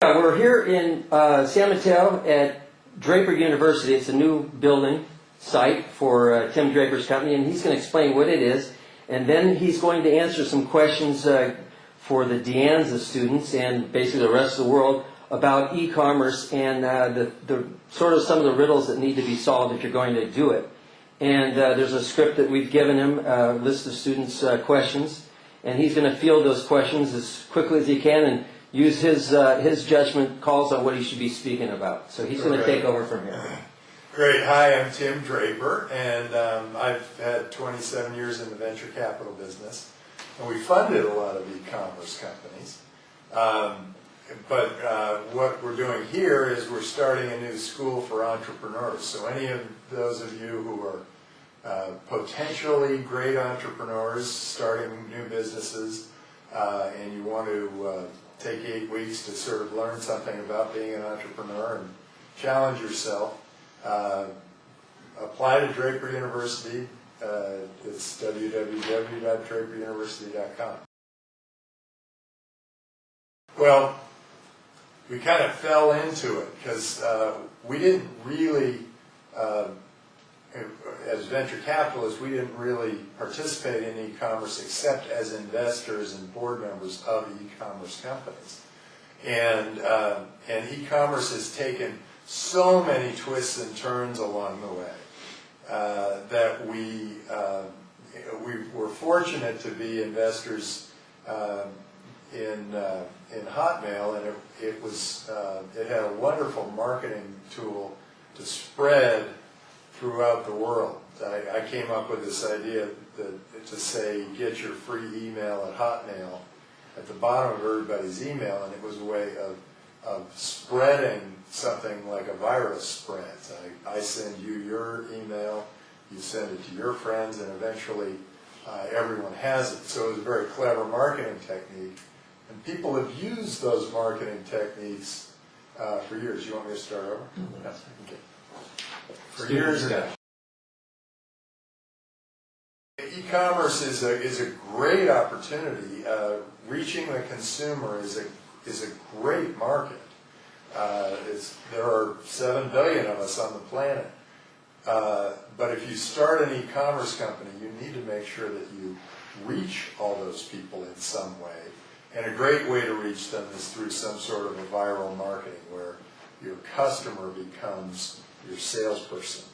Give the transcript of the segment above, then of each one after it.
We're here in San Mateo at Draper University. It's a new building site for Tim Draper's company, and he's going to explain what it is, and then he's going to answer some questions for the De Anza students and basically the rest of the world about e-commerce and the sort of some of the riddles that need to be solved if you're going to do it. And there's a script that we've given him, a list of students' questions, and he's going to field those questions as quickly as he can and use his judgment calls on what he should be speaking about. So he's going to take over from here. Great. Hi, I'm Tim Draper, and I've had 27 years in the venture capital business, and we funded a lot of e-commerce companies. But what we're doing here is we're starting a new school for entrepreneurs. So any of those of you who are potentially great entrepreneurs starting new businesses, and you want to take 8 weeks to sort of learn something about being an entrepreneur and challenge yourself, apply to Draper University. It's www.draperuniversity.com. Well, we kind of fell into it because we didn't really, as venture capitalists, we didn't really participate in e-commerce except as investors and board members of e-commerce companies. And e-commerce has taken so many twists and turns along the way that we were fortunate to be investors in Hotmail, and it had a wonderful marketing tool to spread throughout the world. I came up with this idea to say, get your free email at Hotmail at the bottom of everybody's email, and it was a way of spreading something like a virus spreads. I send you your email, you send it to your friends, and eventually everyone has it. So it was a very clever marketing technique, and people have used those marketing techniques for years. You want me to start over? Yes. Okay. For years now. E-commerce is a great opportunity. Reaching the consumer is a great market. There are 7 billion of us on the planet. But if you start an e-commerce company, you need to make sure that you reach all those people in some way. And a great way to reach them is through some sort of a viral marketing where your customer becomes your salesperson.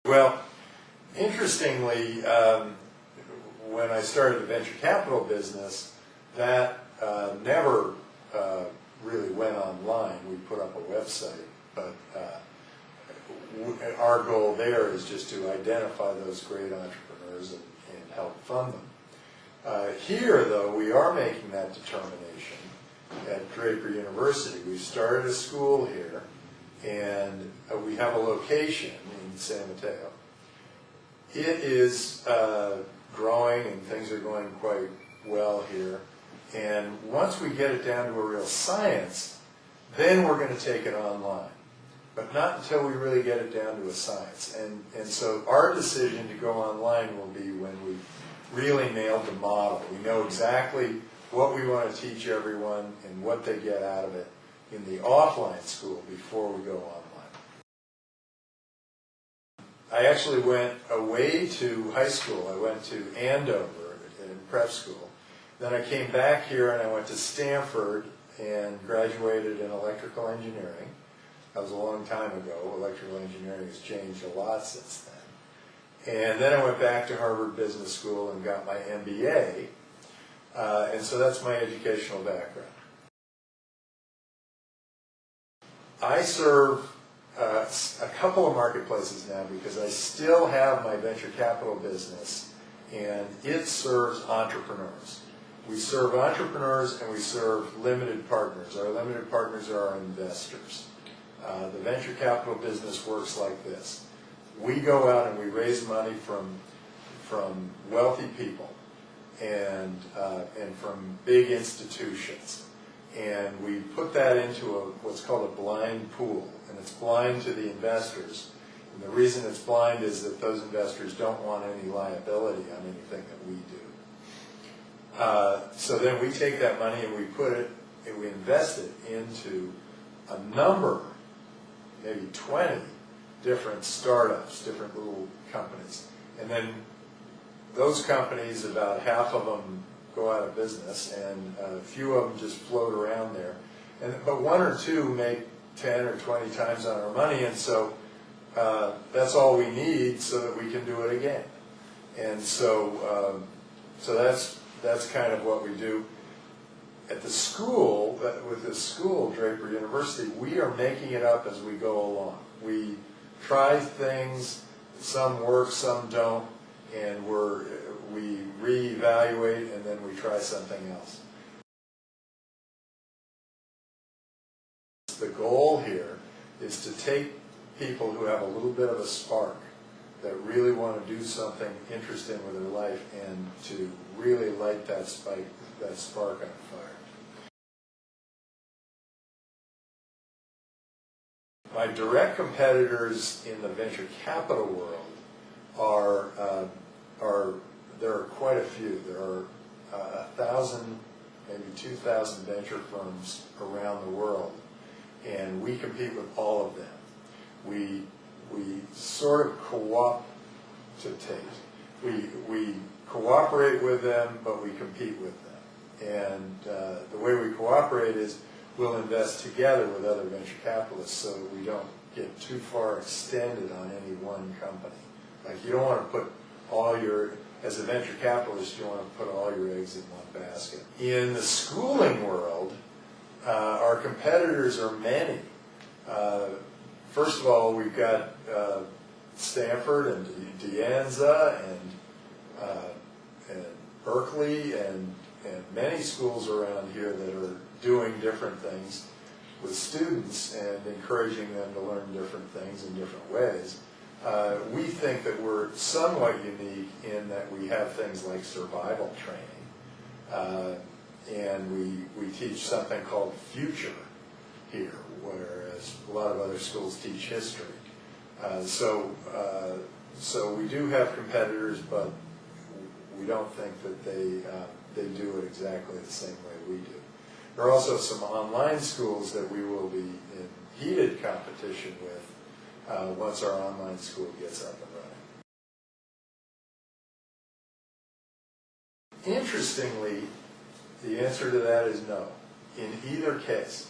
Well, interestingly, when I started the venture capital business, that never really went online. We put up a website, but our goal there is just to identify those great entrepreneurs and help fund them. Here, though, we are making that determination at Draper University. We started a school here, and we have a location in San Mateo. It is growing, and things are going quite well here. And once we get it down to a real science, then we're going to take it online. But not until we really get it down to a science. And so our decision to go online will be when we really nailed the model. We know exactly what we want to teach everyone and what they get out of it in the offline school before we go online. I actually went away to high school. I went to Andover in prep school. Then I came back here and I went to Stanford and graduated in electrical engineering. That was a long time ago. Electrical engineering has changed a lot since then. And then I went back to Harvard Business School and got my MBA. And so that's my educational background. I serve a couple of marketplaces now because I still have my venture capital business, and it serves entrepreneurs. We serve entrepreneurs and we serve limited partners. Our limited partners are our investors. The venture capital business works like this. We go out and we raise money from wealthy people and from big institutions. And we put that into what's called a blind pool. And it's blind to the investors. And the reason it's blind is that those investors don't want any liability on anything that we do. So then we take that money and we put it, and we invest it into a number, maybe 20 different startups, different little companies. And then those companies, about half of them go out of business, and a few of them just float around there. But one or two make 10 or 20 times on our money, and so that's all we need so that we can do it again. And so that's kind of what we do. At the school, with this school, Draper University, we are making it up as we go along. We try things, some work, some don't, and we reevaluate, and then we try something else. The goal here is to take people who have a little bit of a spark, that really want to do something interesting with their life, and to really light that spark on fire. My direct competitors in the venture capital world there are quite a few. There are 1,000, maybe 2,000 venture firms around the world, and we compete with all of them. We sort of cooperate. We cooperate with them, but we compete with them. And the way we cooperate is we'll invest together with other venture capitalists so that we don't get too far extended on any one company. Like, you don't want to put as a venture capitalist, you want to put all your eggs in one basket. In the schooling world, our competitors are many. First of all, we've got Stanford and De Anza and Berkeley and many schools around here that are doing different things with students and encouraging them to learn different things in different ways. We think that we're somewhat unique in that we have things like survival training, and we teach something called future here, whereas a lot of other schools teach history. So we do have competitors, but we don't think that they do it exactly the same way we do. There are also some online schools that we will be in heated competition with once our online school gets up and running. Interestingly, the answer to that is no. In either case,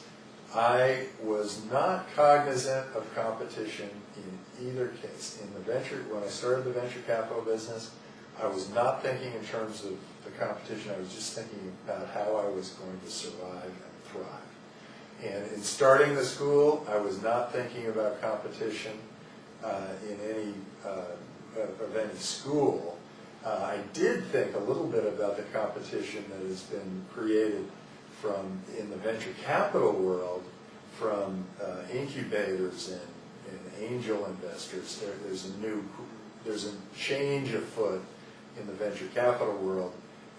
I was not cognizant of competition in either case. When I started the venture capital business, I was not thinking in terms of the competition. I was just thinking about how I was going to survive and thrive. And in starting the school, I was not thinking about competition of any school. I did think a little bit about the competition that has been created in the venture capital world from incubators and angel investors. There's a change afoot in the venture capital world,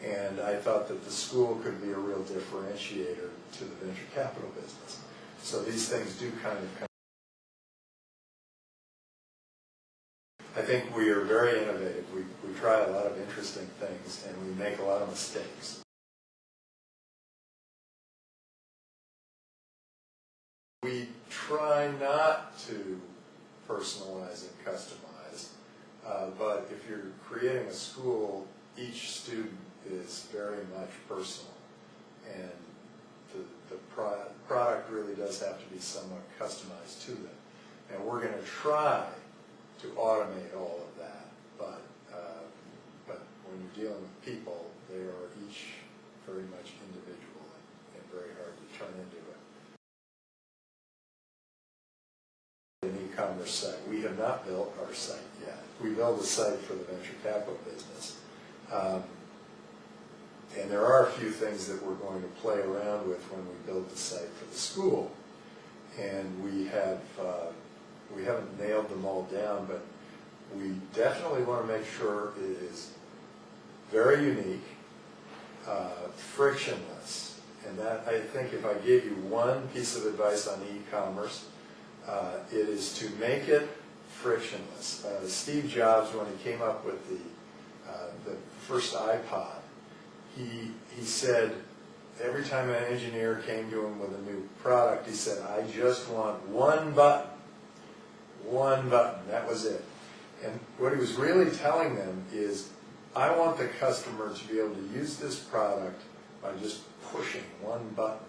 and I thought that the school could be a real differentiator to the venture capital business. So these things do kind of come. I think we are very innovative. We try a lot of interesting things, and we make a lot of mistakes. We try not to personalize and customize, but if you're creating a school, each student is very much personal, and the product really does have to be somewhat customized to them. And we're going to try to automate all of that, but when you're dealing with people, they are each very much individual and very hard to turn into an e-commerce site. We have not built our site yet. We built a site for the venture capital business. And there are a few things that we're going to play around with when we build the site for the school. And we haven't nailed them all down, but we definitely want to make sure it is very unique, frictionless. And that, I think, if I gave you one piece of advice on e-commerce, it is to make it frictionless. Steve Jobs, when he came up with the first iPod, he said every time an engineer came to him with a new product, he said, I just want one button. One button, that was it. And what he was really telling them is, I want the customer to be able to use this product by just pushing one button.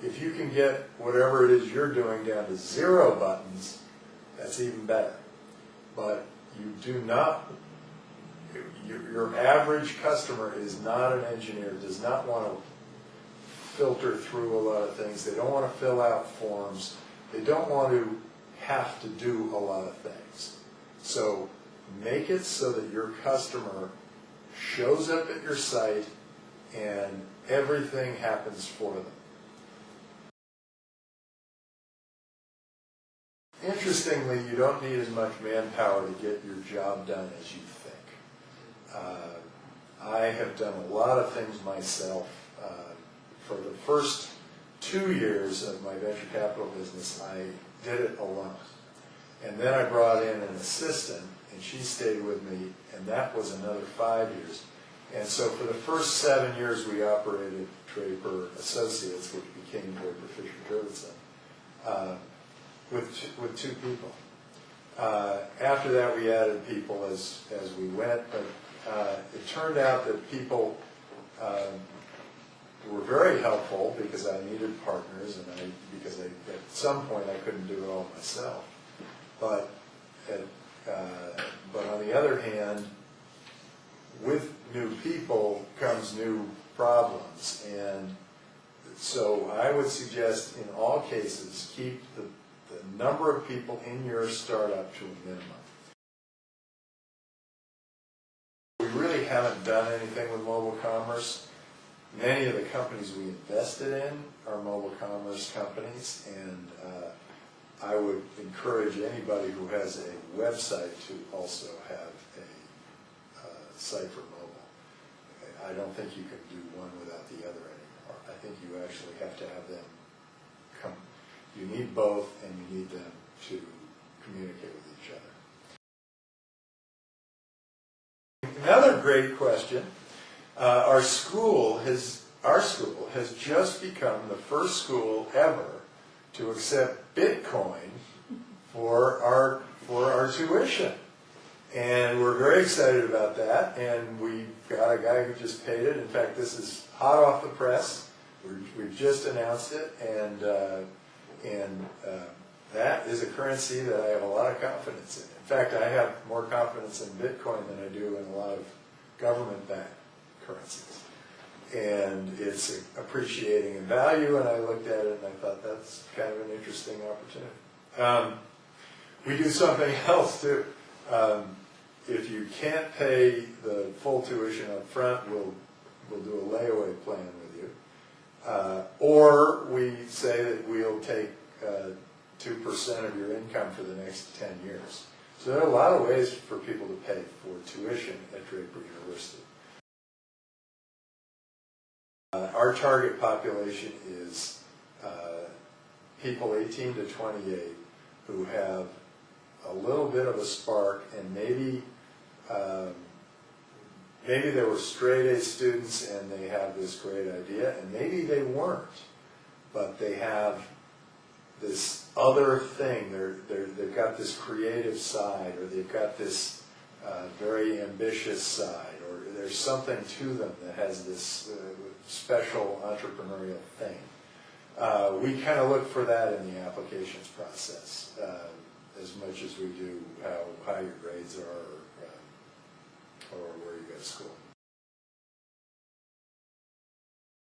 If you can get whatever it is you're doing down to 0 buttons, that's even better. But you do not, your average customer is not an engineer, does not want to filter through a lot of things. They don't want to fill out forms. They don't want to have to do a lot of things. So make it so that your customer shows up at your site and everything happens for them. Interestingly, you don't need as much manpower to get your job done as you think. I have done a lot of things myself. For the first 2 years of my venture capital business, I did it alone. And then I brought in an assistant, and she stayed with me, and that was another 5 years. And so for the first 7 years, we operated Draper Associates, which became Draper Fisher Jurvetson, with 2 people. After that, we added people as we went, but it turned out that people were very helpful because I needed partners, and because at some point I couldn't do it all myself. But on the other hand, with new people comes new problems, and so I would suggest in all cases keep the number of people in your startup to a minimum. We really haven't done anything with mobile commerce. Many of the companies we invested in are mobile commerce companies, and I would encourage anybody who has a website to also have a site for mobile. I don't think you can do one without the other anymore. I think you actually have to have them come. You need both, and you need them to communicate with each other. Another great question. Our school has just become the first school ever to accept Bitcoin for our tuition, and we're very excited about that. And we've got a guy who just paid it. In fact, this is hot off the press. We've just announced it, and that is a currency that I have a lot of confidence in. In fact, I have more confidence in Bitcoin than I do in a lot of government-backed currencies. And it's appreciating in value, and I looked at it and I thought that's kind of an interesting opportunity. We do something else too. If you can't pay the full tuition up front, we'll do a layaway plan with you. Or we say that we'll take 2% of your income for the next 10 years. So there are a lot of ways for people to pay for tuition at Draper University. Our target population is people 18 to 28 who have a little bit of a spark, and maybe they were straight A students and they have this great idea, and maybe they weren't, but they have this other thing. They've got this creative side, or they've got this very ambitious side, or there's something to them that has this special entrepreneurial thing. We kind of look for that in the applications process as much as we do how high your grades are or where you go to school.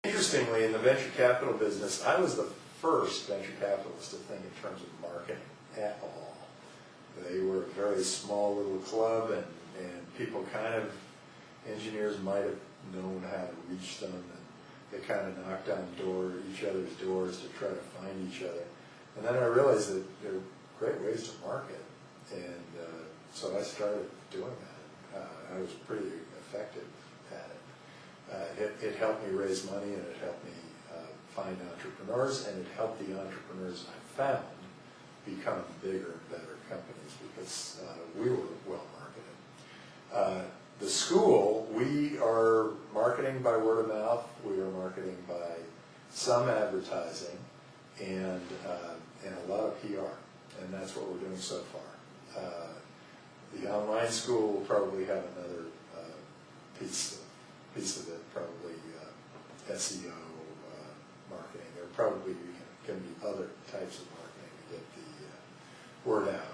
Interestingly, in the venture capital business, I was the first venture capitalist to think in terms of marketing at all. They were a very small little club, and people kind of, engineers might have known how to reach them, and they kind of knocked on each other's doors to try to find each other. And then I realized that there are great ways to market, and so I started doing that. I was pretty effective at it. It helped me raise money, and it helped me find entrepreneurs, and it helped the entrepreneurs I found become bigger and better companies because we were well marketed. the school, we are marketing by word of mouth, we are marketing by some advertising, and a lot of PR, and that's what we're doing so far. The online school will probably have another piece of it, probably SEO marketing. There probably going to be other types of marketing to get the word out.